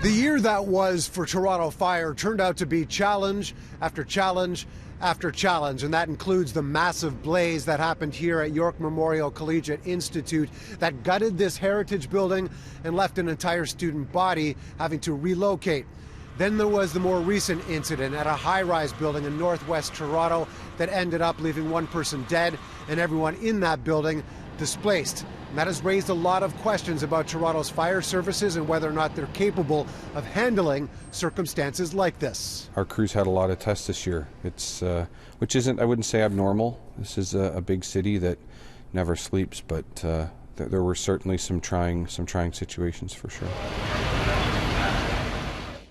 The year that was for Toronto Fire turned out to be challenge after challenge after challenge, and that includes the massive blaze that happened here at York Memorial Collegiate Institute that gutted this heritage building and left an entire student body having to relocate. Then there was the more recent incident at a high-rise building in northwest Toronto that ended up leaving one person dead and everyone in that building displaced. And that has raised a lot of questions about Toronto's fire services and whether or not they're capable of handling circumstances like this. Our crews had a lot of tests this year. It's which isn't, I wouldn't say abnormal. This is a big city that never sleeps, but there were certainly some trying situations for sure.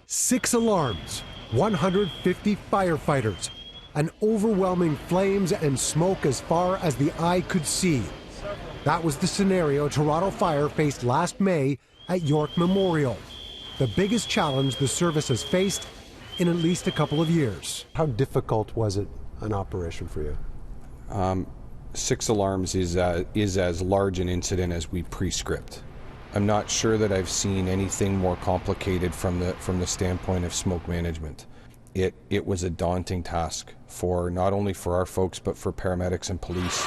6 alarms, 150 firefighters, an overwhelming flames and smoke as far as the eye could see. That was the scenario Toronto Fire faced last May at York Memorial, the biggest challenge the service has faced in at least a couple of years. How difficult was it an operation for you? 6 alarms is as large an incident as we pre-script. I'm not sure that I've seen anything more complicated from the standpoint of smoke management. It was a daunting task for not only for our folks but for paramedics and police.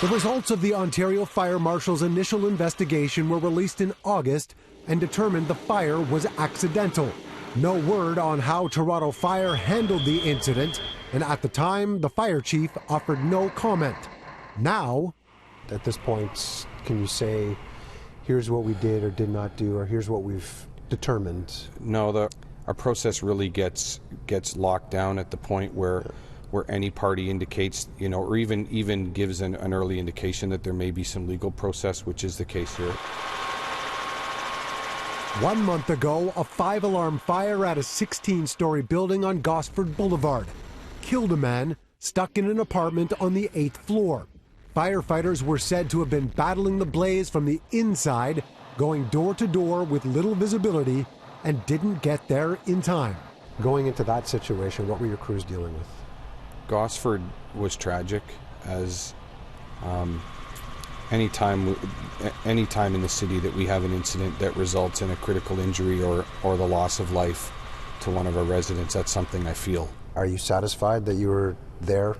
The results of the Ontario Fire Marshal's initial investigation were released in August and determined the fire was accidental. No word on how Toronto Fire handled the incident, and at the time, the fire chief offered no comment. Now, at this point, can you say, here's what we did or did not do, or here's what we've determined? No, our process really gets locked down at the point where any party indicates, or even gives an early indication that there may be some legal process, which is the case here. 1 month ago, a 5-alarm fire at a 16-story building on Gosford Boulevard killed a man stuck in an apartment on the 8th floor. Firefighters were said to have been battling the blaze from the inside, going door to door with little visibility, and didn't get there in time. Going into that situation, what were your crews dealing with? Gosford was tragic, as any time in the city that we have an incident that results in a critical injury or the loss of life to one of our residents, that's something I feel. Are you satisfied that you were there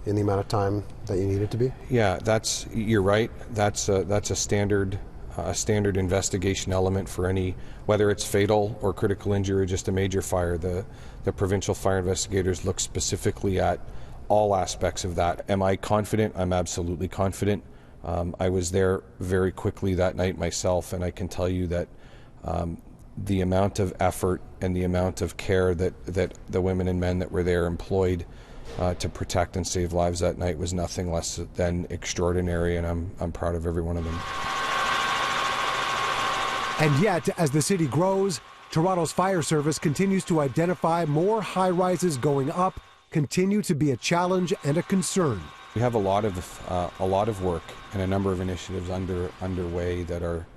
in the amount of time that you needed to be? Yeah, you're right. That's a standard investigation element for any, whether it's fatal or critical injury or just a major fire. The provincial fire investigators look specifically at all aspects of that. Am I confident? I'm absolutely confident. I was there very quickly that night myself, and I can tell you that the amount of effort and the amount of care that the women and men that were there employed to protect and save lives that night was nothing less than extraordinary, and I'm proud of every one of them. And yet, as the city grows, Toronto's fire service continues to identify more high-rises going up, continue to be a challenge and a concern. We have a lot of work and a number of initiatives underway that are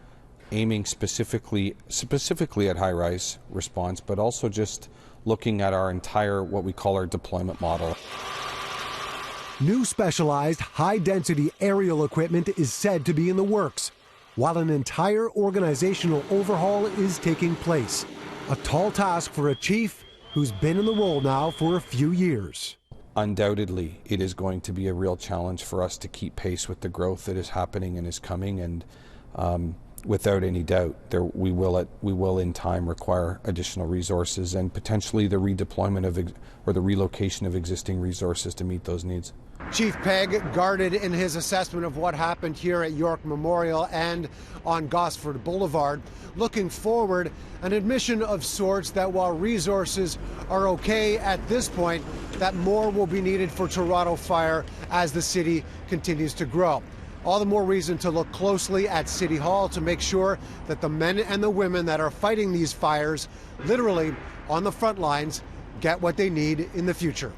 aiming specifically at high-rise response, but also just looking at our entire, what we call our deployment model. New specialized high-density aerial equipment is said to be in the works, while an entire organizational overhaul is taking place. A tall task for a chief who's been in the role now for a few years. Undoubtedly, it is going to be a real challenge for us to keep pace with the growth that is happening and is coming, and without any doubt, we will in time require additional resources and potentially the redeployment or the relocation of existing resources to meet those needs. Chief Pegg guarded in his assessment of what happened here at York Memorial and on Gosford Boulevard. Looking forward, an admission of sorts that while resources are okay at this point, that more will be needed for Toronto Fire as the city continues to grow. All the more reason to look closely at City Hall to make sure that the men and the women that are fighting these fires, literally on the front lines, get what they need in the future.